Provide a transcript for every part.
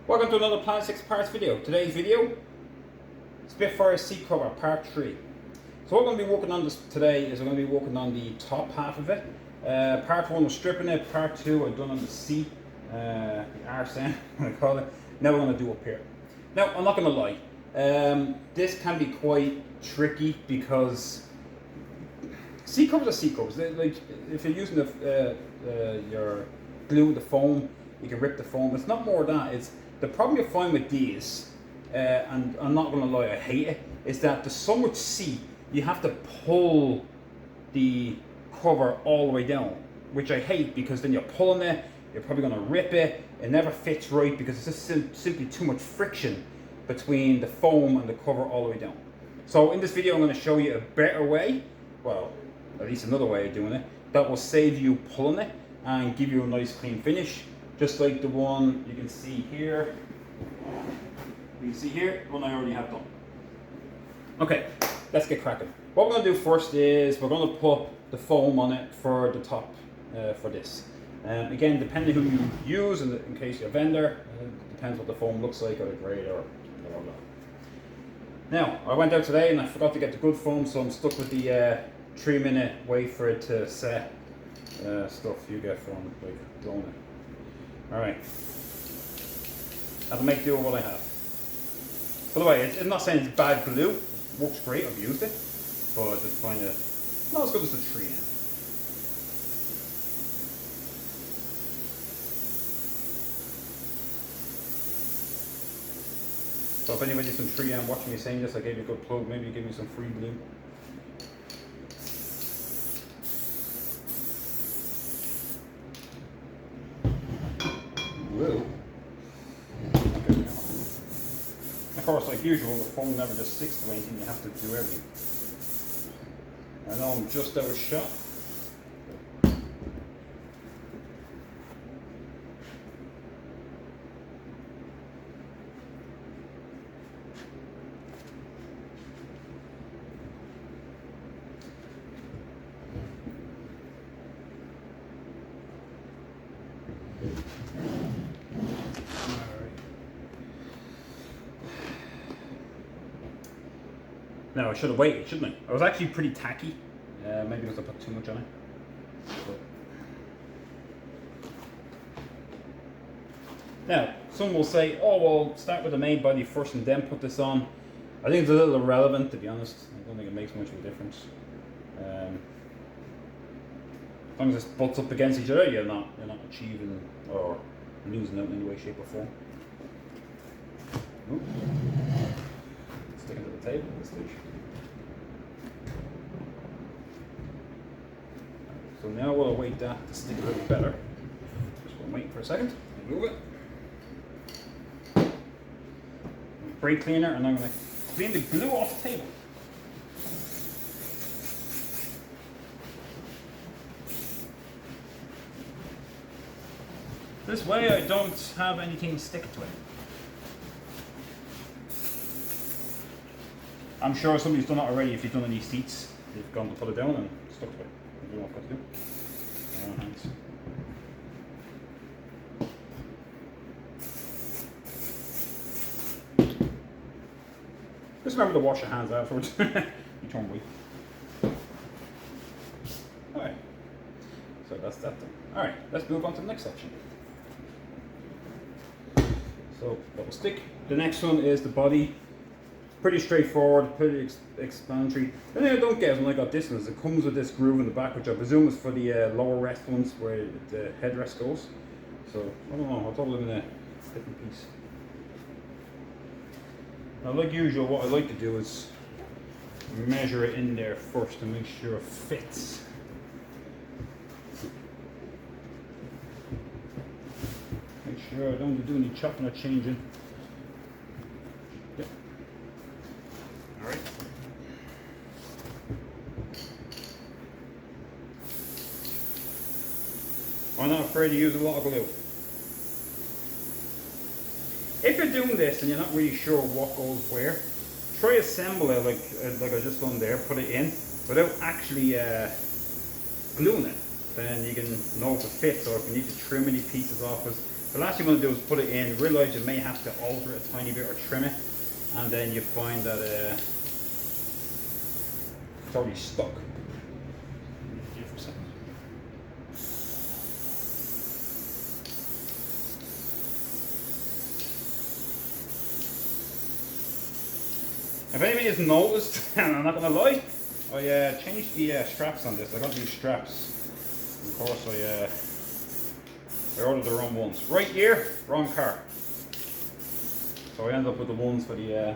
Welcome to another Planet 6 parts video. Today's video, Spitfire seat cover part 3. So what we're going to be working on today is we're going to be working on the top half of it. Part 1 was stripping it, part 2 I've done on the seat, the arse end, I call it. Now we're going to do up here. Now I'm not going to lie, this can be quite tricky because seat covers are seat covers. Like if you're using your glue, the foam, you can rip the foam. It's not more that. It's the problem you find with these, and I'm not going to lie, I hate it, is that there's so much seat, you have to pull the cover all the way down, which I hate because then you're pulling it, you're probably going to rip it, it never fits right because it's just simply too much friction between the foam and the cover all the way down. So in this video I'm going to show you a better way, well, at least another way of doing it, that will save you pulling it and give you a nice clean finish. Just like the one you can see here. You can see here, the one I already have done. Okay, let's get cracking. What we're going to do first is we're going to put the foam on it for the top for this. Again, depending who you use, in case you're a vendor, it depends what the foam looks like or the grade or whatever. Now, I went out today and I forgot to get the good foam, so I'm stuck with the 3-minute wait for it to set stuff you get from like Rona. Alright, I have to make do with what I have. By the way, I'm not saying it's bad glue, it works great, I've used it, but I just find it not as good as the 3M. So if anybody's from 3M watching me saying this, I gave you a good plug, maybe you give me some free glue. Glue. Of course, like usual, the foam never just sticks to anything, you have to do everything. I know I'm just out of shot. Now I should have waited, shouldn't I? I was actually pretty tacky, maybe because I put too much on it. But now, some will say, oh well, start with the main body first and then put this on. I think it's a little irrelevant, to be honest. I don't think it makes much of a difference. As long as this butts up against each other, you're not achieving or losing out in any way, shape or form. Ooh. Sticking to the table at this stage. So now we'll await that to stick a little better. Just gonna wait for a second and move it. Brake cleaner, and I'm gonna clean the glue off the table. This way I don't have anything sticking to it. I'm sure somebody's done it already. If you've done any seats, you've gone to put it down and stuck to it. You know what I've got to do. Hands. Just remember to wash your hands afterwards. You turn white. Alright. So that's that done. Alright, let's move on to the next section. So that will stick. The next one is the body. Pretty straightforward, pretty explanatory. The thing I don't get when I got this one is it comes with this groove in the back, which I presume is for the lower rest ones where the headrest goes. So, I don't know, I'll throw them in a different piece. Now, like usual, what I like to do is measure it in there first to make sure it fits. Make sure I don't do any chopping or changing. Yep. Alright. I'm not afraid to use a lot of glue. If you're doing this and you're not really sure what goes where, try assemble it like I just done there, put it in without actually gluing it. Then you can know if it fits, or if you need to trim any pieces off it. The last thing you want to do is put it in, realize you may have to alter it a tiny bit or trim it, and then you find that it's already stuck. If anybody has noticed, and I'm not going to lie, I changed the straps on this. I got these straps. Of course, I ordered the wrong ones. Right here, wrong car. So I ended up with the ones for the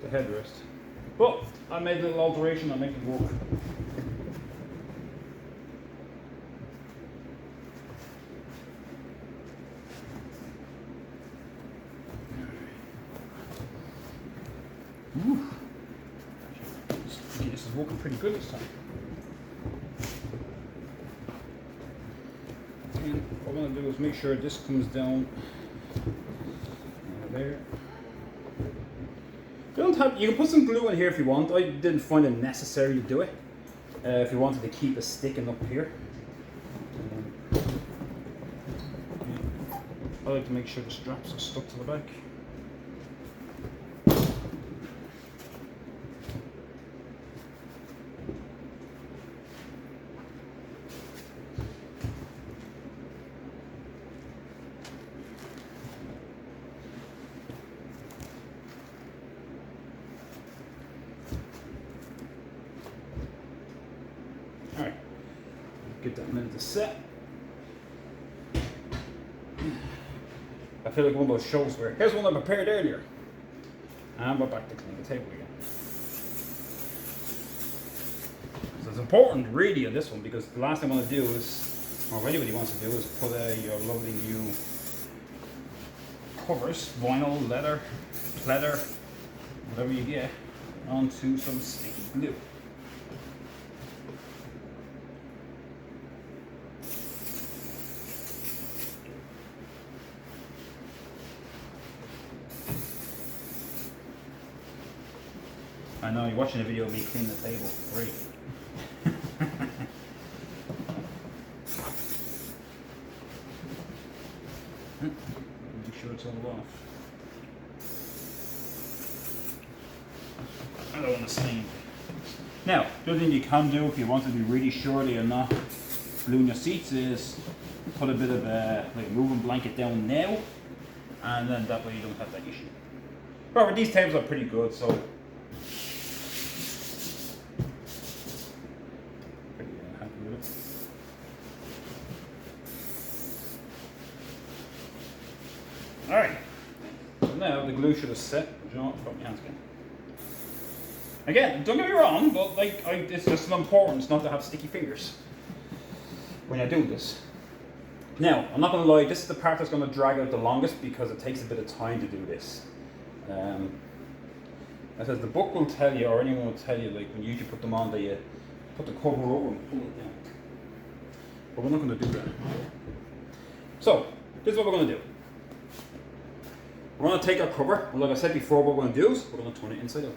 headrest. But I made a little alteration. I make it work. Ooh. This is working pretty good this time. And what I'm going to do is make sure this comes down there. You can put some glue in here if you want. I didn't find it necessary to do it. If you wanted to keep it sticking up here. I like to make sure the straps are stuck to the back. Alright, get that minute to set. I feel like one of those shows where, here's one I prepared earlier. And we're back to clean the table again. So it's important really on this one because the last thing I want to do is, or anybody wants to do is put your lovely new covers, vinyl, leather, pleather, whatever you get, onto some sticky glue. I know you're watching a video of me clean the table. Great. Make sure it's all off. I don't want to stain. Now, the other thing you can do if you want to be really sure that you're not gluing your seats is put a bit of like a moving blanket down now, and then that way you don't have that issue. However, these tables are pretty good, so. Alright, so now the glue should have set. You know what? Put my hands again. Again, don't get me wrong, but like it's just an importance not to have sticky fingers when you're doing this. Now, I'm not going to lie, this is the part that's going to drag out the longest because it takes a bit of time to do this. As the book will tell you, or anyone will tell you, like when you usually put them on, that you put the cover over and pull it down. But we're not going to do that. So, this is what we're going to do. We're going to take our cover, and like I said before, what we're going to do is we're going to turn it inside out.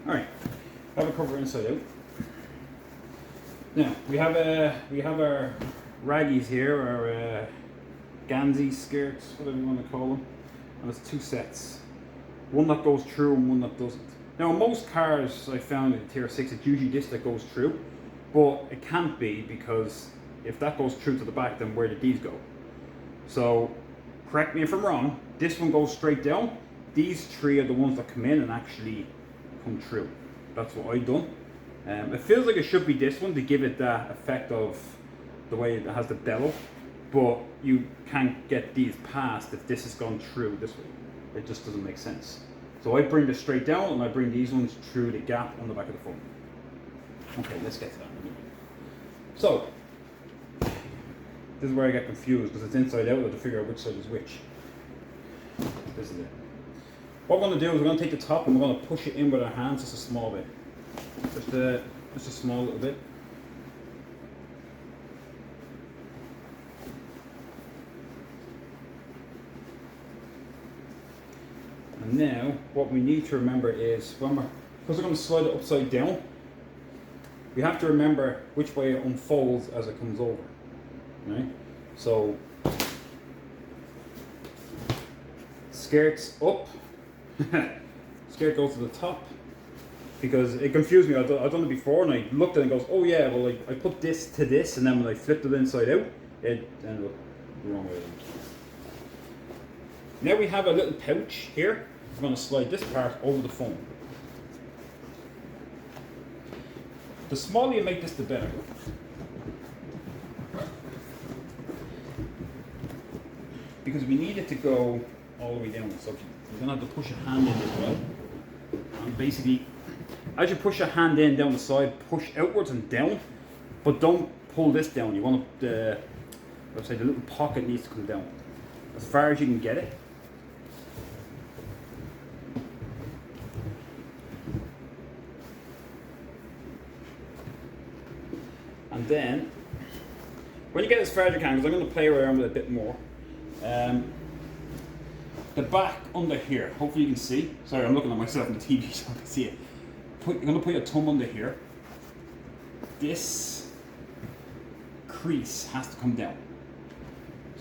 Alright, have a cover inside out. Now we have our raggies here, our Gansey skirts, whatever you want to call them, and there's two sets. One that goes through and one that doesn't. Now in most cars I found in Tier 6 it's usually this that goes through, but it can't be because if that goes through to the back then where did these go? So correct me if I'm wrong, this one goes straight down, these three are the ones that come in and actually come true. That's what I've done. It feels like it should be this one to give it that effect of the way it has the bellow, but you can't get these past if this has gone through this way. It just doesn't make sense. So I bring this straight down and I bring these ones through the gap on the back of the phone. Okay, let's get to that. So, This is where I get confused because it's inside out to figure out which side is which. This is it. What we're going to do is we're going to take the top and we're going to push it in with our hands just a small bit. Just a small little bit. And now what we need to remember is because we're going to slide it upside down, we have to remember which way it unfolds as it comes over. Right? So skirts up, skirt goes to the top, because it confused me. I've done it before and I looked at it and goes, oh yeah, well I put this to this, and then when I flipped it inside out, it ended up the wrong way around. Now we have a little pouch here. We're going to slide this part over the foam. The smaller you make this, the better. Because we need it to go all the way down. So you're going to have to push your hand in as well. And basically, as you push your hand in down the side, push outwards and down, but don't pull this down. You want to, let's say the little pocket needs to come down as far as you can get it. And then, when you get as far as you can, because I'm going to play around with it a bit more, the back under here, hopefully you can see. Sorry, I'm looking at myself on the TV so I can see it. You're going to put your thumb under here. This crease has to come down.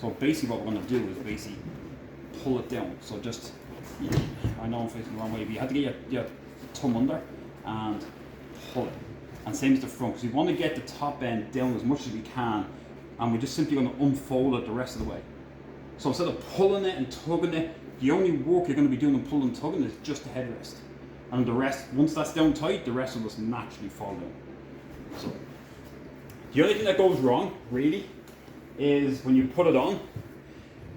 So basically what we're going to do is basically pull it down. So just, I know I'm facing the wrong way, but you have to get your thumb under and pull it. And same as the front, because we want to get the top end down as much as we can, and we're just simply going to unfold it the rest of the way. So instead of pulling it and tugging it, the only work you're going to be doing in pulling and tugging is just the headrest. And the rest, once that's down tight, the rest will just naturally fall down. So the only thing that goes wrong, really, is when you put it on,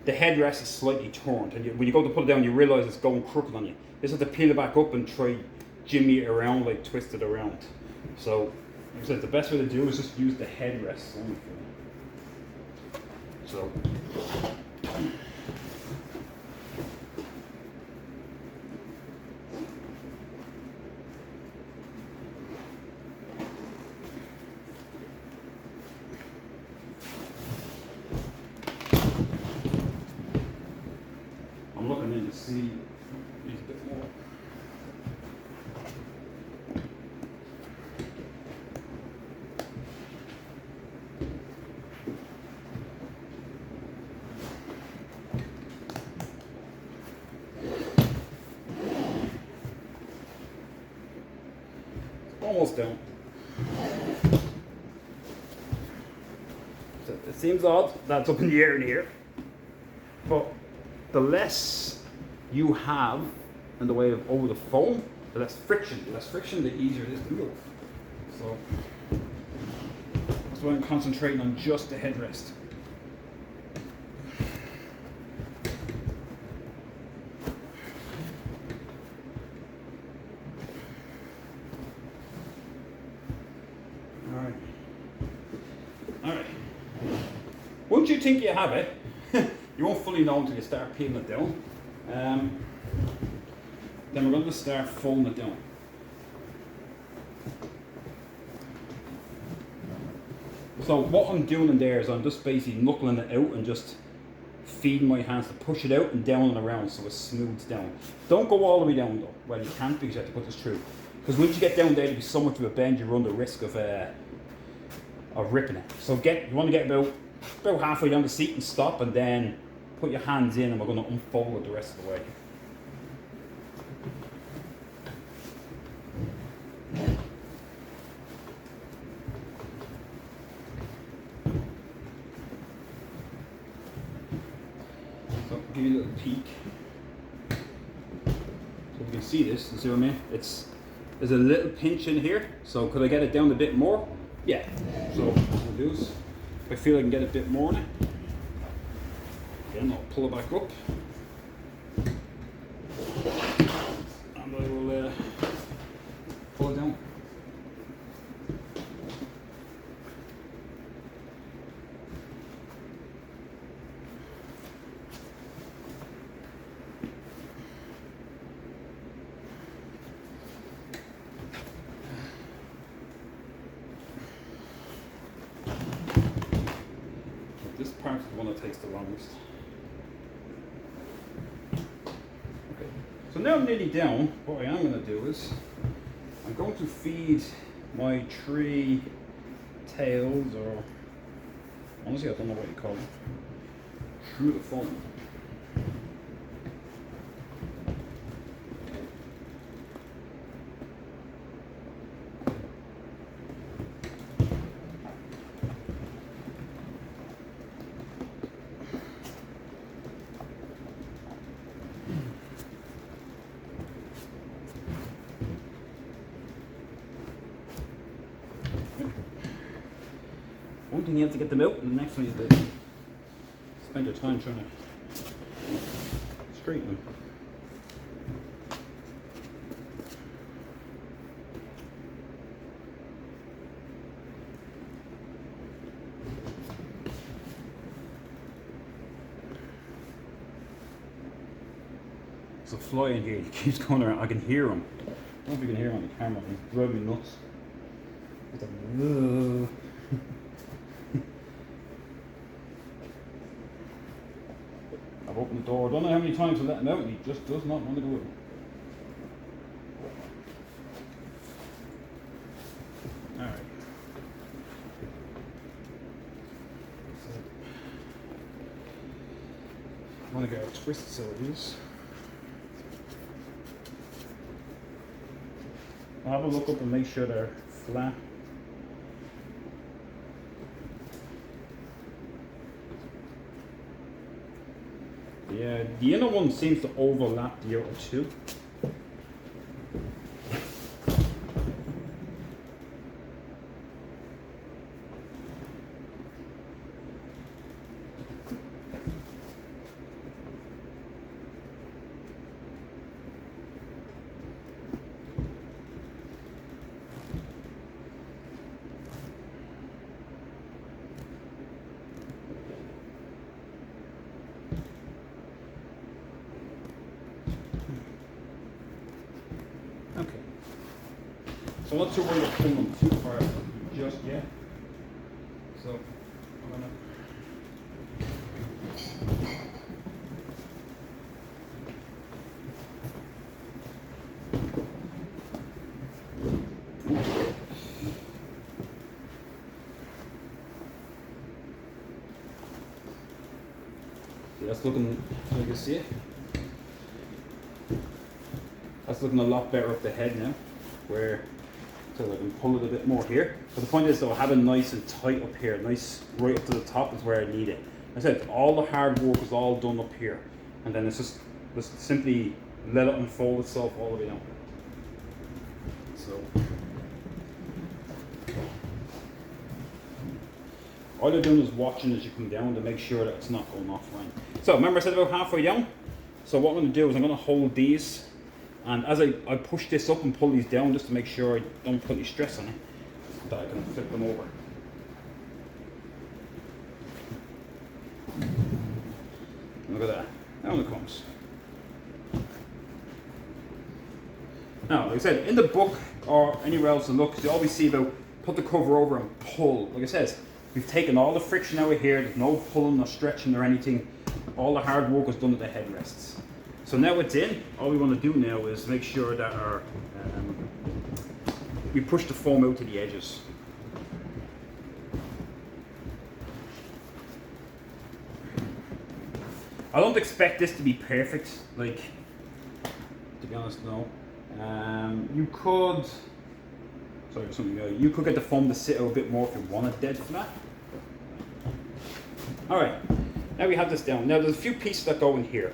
the headrest is slightly turned. And when you go to put it down, you realise it's going crooked on you. You just have to peel it back up and try jimmy it around, like twist it around. So, like I said, the best way to do is just use the headrest only for it. So, I'm looking in to see a bit more. Almost down. So it seems odd that's up in the air in here, but the less you have in the way of over the foam, the less friction. The less friction, the easier it is to move. So that's why I'm concentrating on just the headrest. Alright. Once you think you have it, you won't fully know until you start peeling it down. Then we're going to start folding it down. So what I'm doing in there is I'm just basically knuckling it out and just feeding my hands to push it out and down and around so it smooths down. Don't go all the way down though. Well, you can't because you have to put this through. Because once you get down there, there'll be so much of a bend you run the risk of ripping it. So you want to get about halfway down the seat and stop, and then put your hands in, and we're going to unfold it the rest of the way. So I'll give you a little peek. So you can see this, you see what I mean? There's a little pinch in here, so could I get it down a bit more? Yeah. So what I'll do is, if I feel I can get a bit more in it, then I'll pull it back up. And I will pull it down. takes the longest. Okay, so now I'm nearly down. What I am going to do is I'm going to feed my 3 tails, or honestly I don't know what you call them, through the foam. One thing you have to get them out, and the next one is to spend your time trying to straighten them. There's a fly in here, he keeps going around. I can hear him. I don't know if you can hear him on the camera, he's driving me nuts. It's like, whoa. I've opened the door. I don't know how many times I let him out, and he just does not want to go in. Alright. So, I'm going to get a twist some of these. I'll have a look up and make sure they're flat. Yeah, the inner one seems to overlap the outer two. Okay. So I'm not too worried about pulling them too far just yet. So I'm gonna see, that's looking, so you can see it. That's looking a lot better up the head now, where so I can pull it a bit more here. But the point is though, have it nice and tight up here, nice right up to the top is where I need it. I said all the hard work is all done up here, and then it's just simply let it unfold itself all the way down. So all you're doing is watching as you come down to make sure that it's not going offline. So remember I said about halfway down? So what I'm going to do is I'm going to hold these, and as I push this up and pull these down just to make sure I don't put any stress on it, that I can flip them over. Look at that. Down it comes. Now, like I said, in the book or anywhere else to look, you always see about put the cover over and pull. Like I said, we've taken all the friction out of here. There's no pulling or stretching or anything. All the hard work was done at the headrests. So now it's in. All we want to do now is make sure that our we push the foam out to the edges. I don't expect this to be perfect. Like, to be honest, no. You could. Sorry, something. You could get the foam to sit out a bit more if you want it dead flat. All right. Now we have this down. Now there's a few pieces that go in here.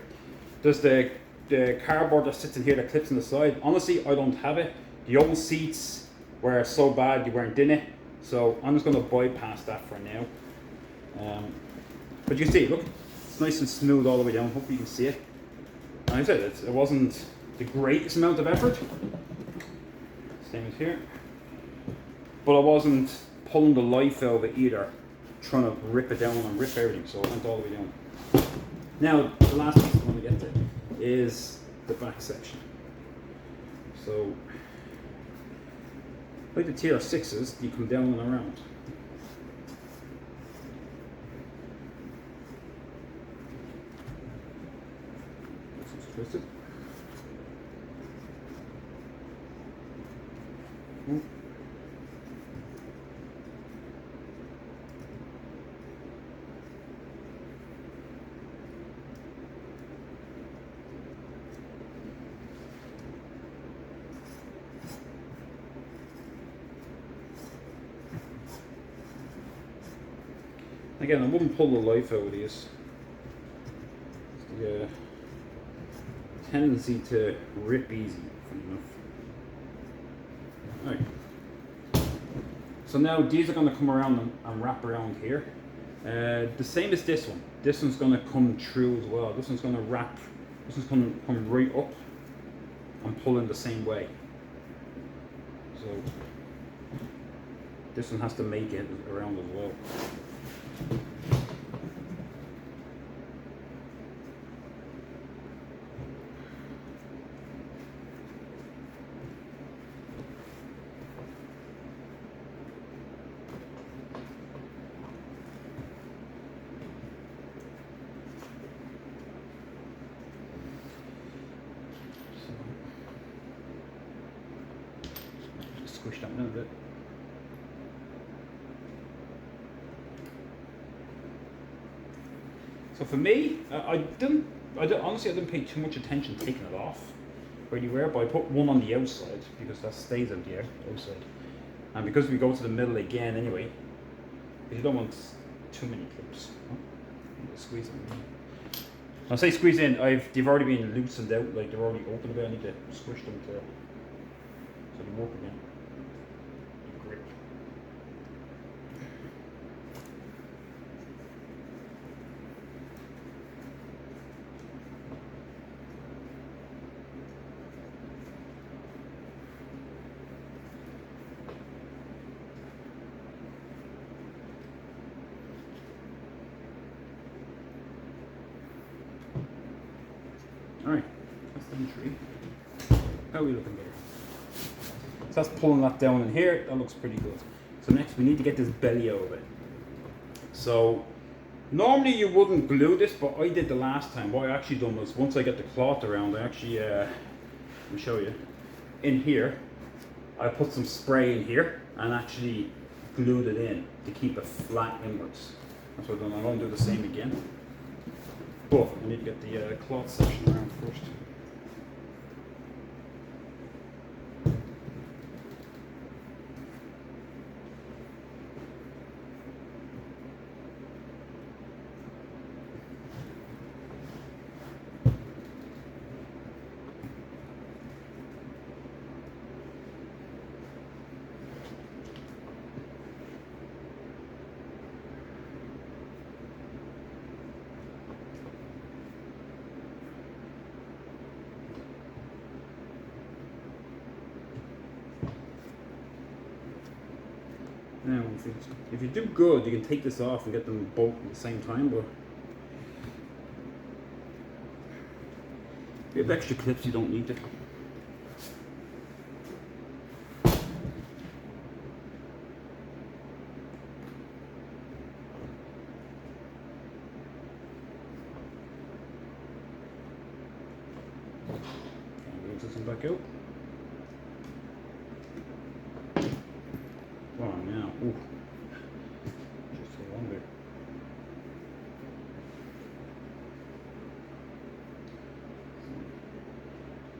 There's the cardboard that sits in here that clips on the side. Honestly, I don't have it. The old seats were so bad you weren't in it. So I'm just going to bypass that for now. But you can see, look, it's nice and smooth all the way down. Hopefully you can see it. And I said it wasn't the greatest amount of effort. Same as here. But I wasn't pulling the life out of it either, trying to rip it down and rip everything, so it went all the way down. Now, the last piece I want to get to is the back section. So, like the TR6s, you come down and around. twist it. Again, I wouldn't pull the life out of these. The tendency to rip easy, funny enough. Alright. So now these are going to come around and wrap around here. The same as this one. This one's going to come through as well. This one's going to wrap. This one's going to come right up and pull in the same way. So this one has to make it around as well. Squish that a little bit. So for me, honestly, I didn't pay too much attention taking it off really wear, but I put one on the outside because that stays out the outside. And because we go to the middle again anyway, you don't want too many clips. Squeeze them in. When I say squeeze in, they've already been loosened out, like they're already open a bit. I need to squish them so they work again. Grip. Alright, that's the tree. How are we looking there? So that's pulling that down in here, that looks pretty good. So next we need to get this belly out of it. So normally you wouldn't glue this, but I did the last time. What I actually done was, once I get the cloth around, I actually, let me show you. In here, I put some spray in here and actually glued it in to keep it flat inwards. That's what I've done. I'm going to do the same again. But I need to get the cloth section around first. Now, if you do good, you can take this off and get them both at the same time, but if you have extra clips, you don't need it. Move this one back out. Now, ooh, just so long there.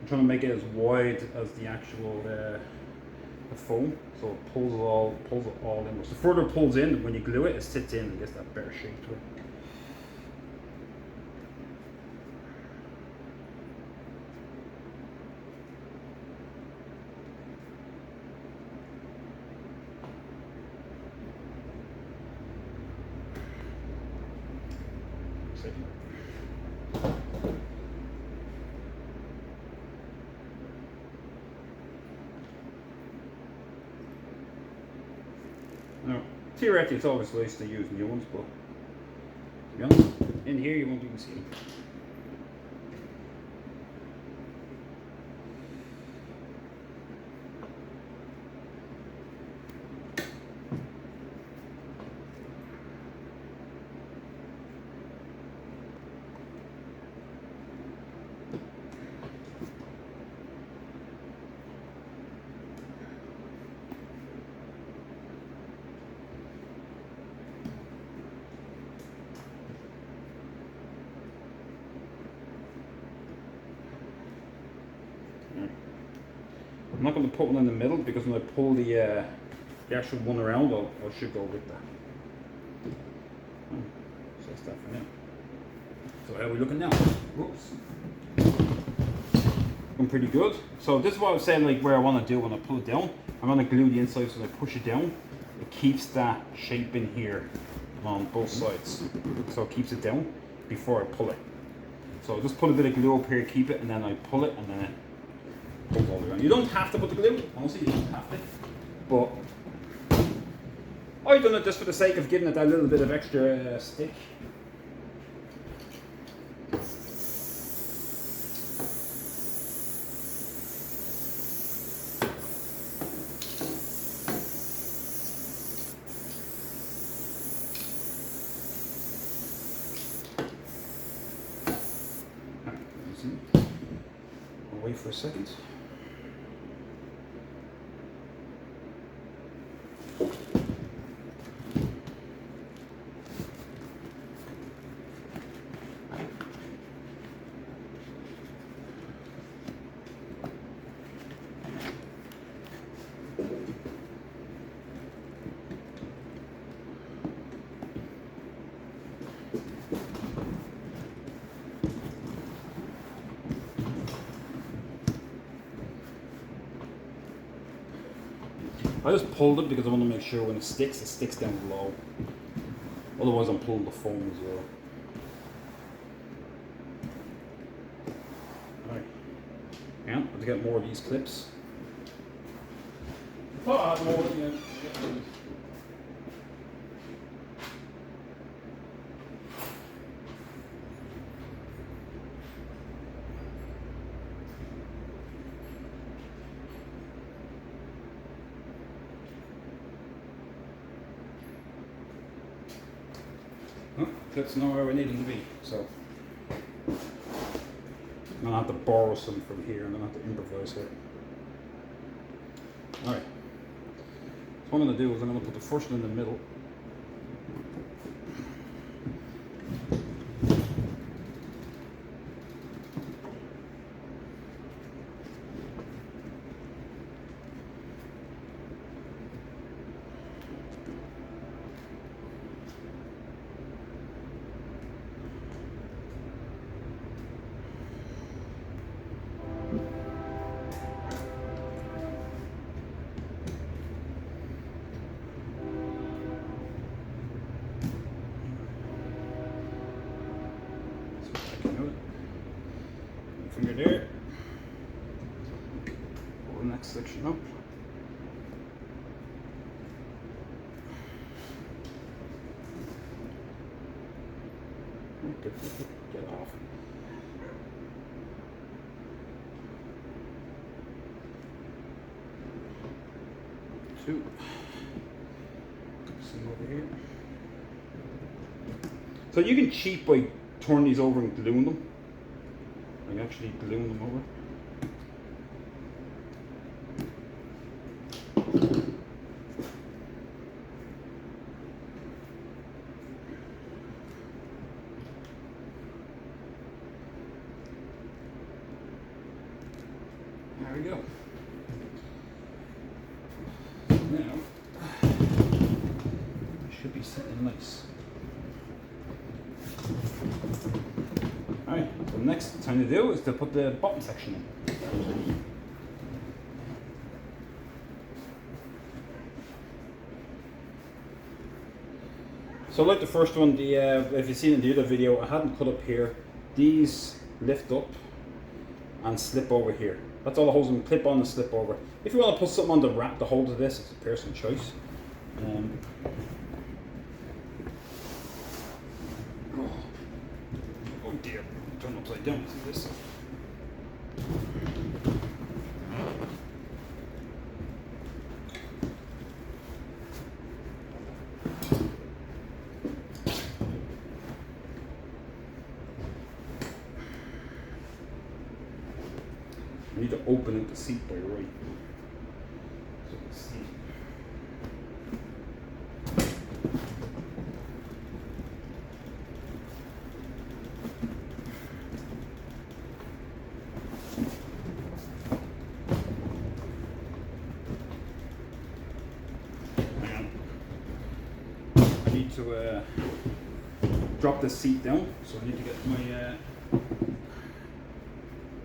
I'm trying to make it as wide as the actual the foam, so it pulls it all in. So the further it pulls in, when you glue it, it sits in and gets that better shape to it. Now, theoretically, it's always nice to use new ones, but to be honest, in here you won't even see them. not going to put one in the middle because when I pull the actual one around, I should go with that. So that's that for now. So how are we looking now? Whoops. Looking pretty good. So this is what I was saying, like where I want to do when I pull it down. I'm going to glue the inside so when I push it down, it keeps that shape in here on both sides. So it keeps it down before I pull it. So I'll just put a bit of glue up here, keep it, and then I pull it, and then it goes all the way around. You don't have to put the glue, honestly, you don't have to. But I've done it just for the sake of giving it that little bit of extra stick. I'll wait for a second. I just pulled it because I want to make sure when it sticks down low. Otherwise I'm pulling the foam as well. Alright. Yeah, have to get more of these clips. I thought I had more of them. That's not where we need them to be, so I'm gonna have to borrow some from here. I'm gonna have to improvise here. Alright, so what I'm gonna do is I'm gonna put the first one in the middle. Finger there. Pull the next section up. Get off. Two. Some over here. So you can cheat by turning these over and gluing them. I'm actually gluing them over. There we go. Now, it should be sitting nice. Alright, so the next thing to do is to put the bottom section in. So like the first one, if you've seen in the other video, I hadn't cut up here. These lift up and slip over here. That's all the holes, and clip on and slip over. If you want to put something on the wrap to hold to this, it's a personal choice. Oh dear, turn upside down, see this? I need to open up the seat by right. So let's see. to drop this seat down, so I need to get my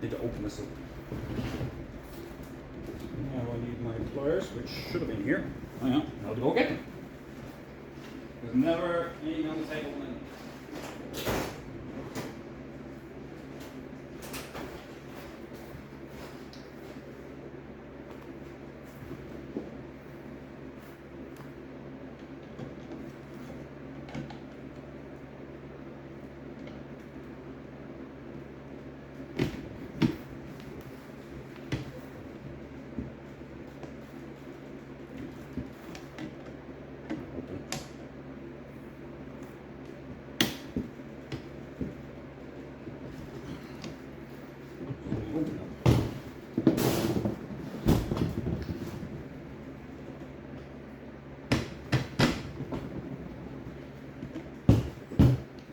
need to open this up. Now I need my pliers, which should have been here. Hang on, I'll go get them. There's never anything on the table when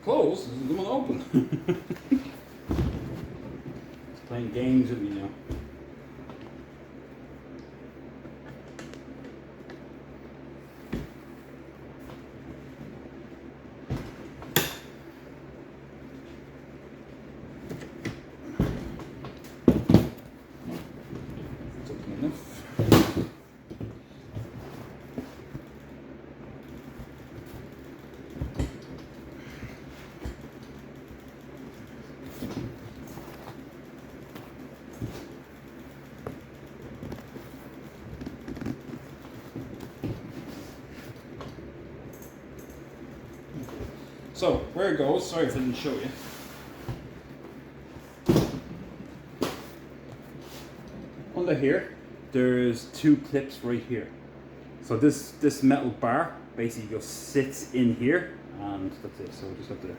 close, this is the one open. It's playing games with me now. It's open enough. So, where it goes, sorry if I didn't show you. Under here, there's two clips right here. So this metal bar basically just sits in here, and that's it. So we just have to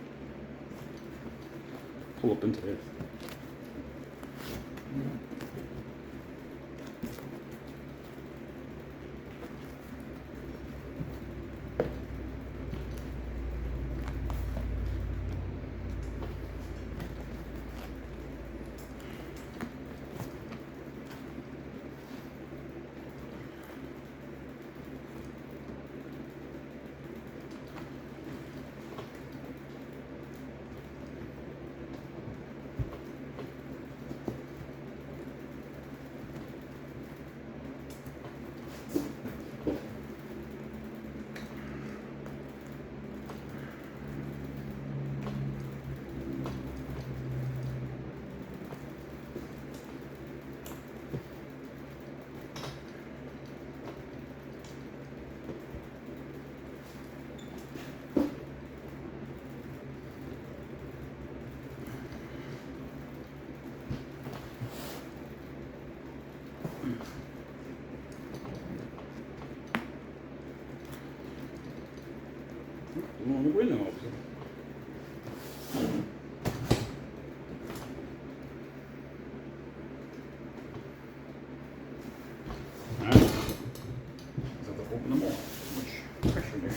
pull up into it. On the window opposite. Alright. Just have to open them all. Too much pressure there.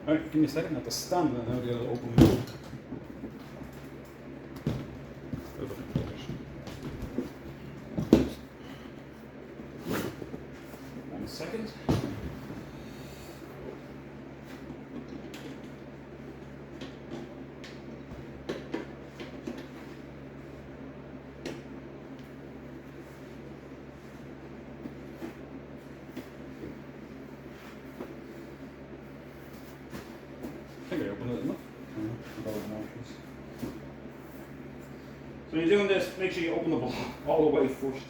Alright, give me a second, I have to stand and I'll be able to open them. One second. I think I opened it enough. So when you're doing this, make sure you open the block all the way first.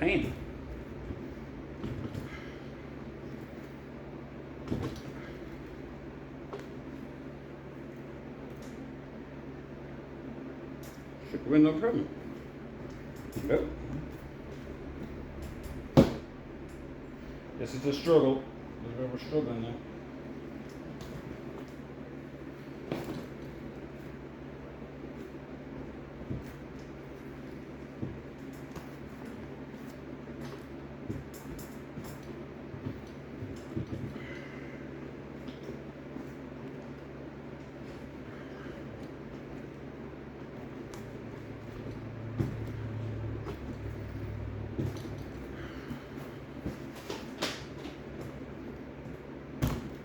pain. Should go in, no problem. Nope. This is the struggle. This is where we're struggling now.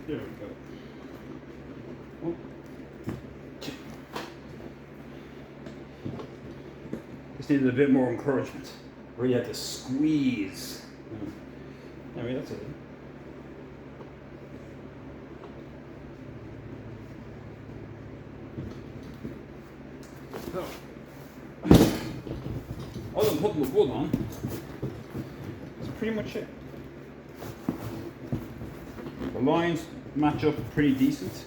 There we go. One, two. Just needed a bit more encouragement. Where you had to squeeze. I mean, that's it. So, other than putting the wood on, that's pretty much it. The lines match up pretty decent.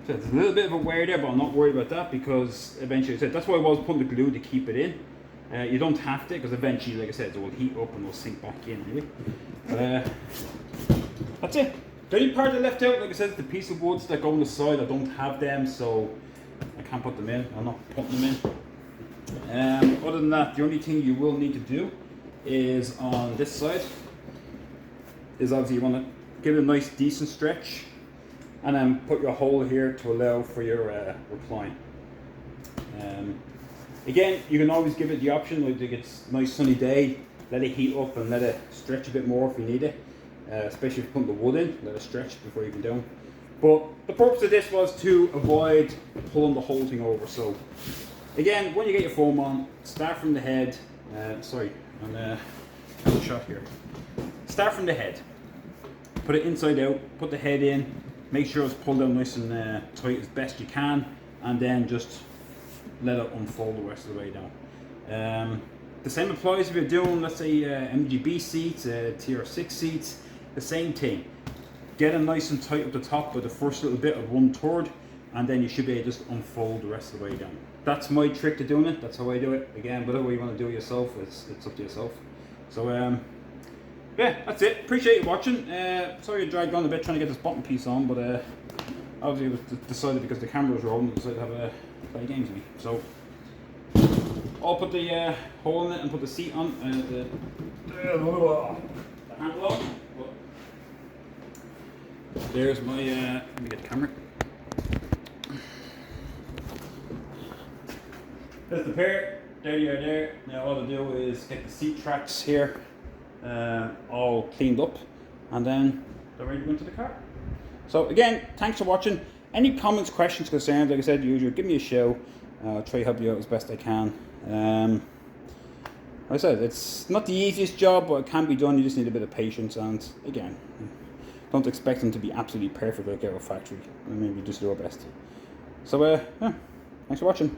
So it's a little bit of a wear there, but I'm not worried about that because eventually, that's why I was putting the glue to keep it in. You don't have to, because eventually, like I said, it will heat up and will sink back in. Really. That's it. The only part I left out, like I said, is the piece of woods that go on the side. I don't have them, so I can't put them in. I'm not putting them in. Other than that, the only thing you will need to do is on this side. Is obviously you want to give it a nice decent stretch and then put your hole here to allow for your recline. Again, you can always give it the option, like it's a nice sunny day, let it heat up and let it stretch a bit more if you need it, especially if you put the wood in, let it stretch before you can down. But the purpose of this was to avoid pulling the whole thing over. So again, when you get your foam on, start from the head, sorry, I'm shot here. Start from the head, put it inside out, put the head in, make sure it's pulled out nice and tight as best you can, and then just let it unfold the rest of the way down. The same applies if you're doing, let's say, MGB seats, TR6 seats, the same thing. Get it nice and tight up the top with the first little bit of 1/3, and then you should be able to just unfold the rest of the way down. That's my trick to doing it, that's how I do it. Again, whatever you want to do it yourself, it's up to yourself. So, yeah, that's it. Appreciate you watching. Sorry I dragged on a bit trying to get this bottom piece on, but obviously it was decided because the camera was rolling, decided to have play games with me. So I'll put the hole in it and put the seat on and the handle on. There's my let me get the camera. There's the pair. There you are there. Now all to do is get the seat tracks here all cleaned up, and then they're ready to go into the car. So again, thanks for watching. Any comments, questions, concerns, like I said usual, give me a shout. I'll try to help you out as best I can. Like I said, it's not the easiest job, but it can be done. You just need a bit of patience, and again, don't expect them to be absolutely perfect like our factory. I mean, we just do our best. So yeah, thanks for watching.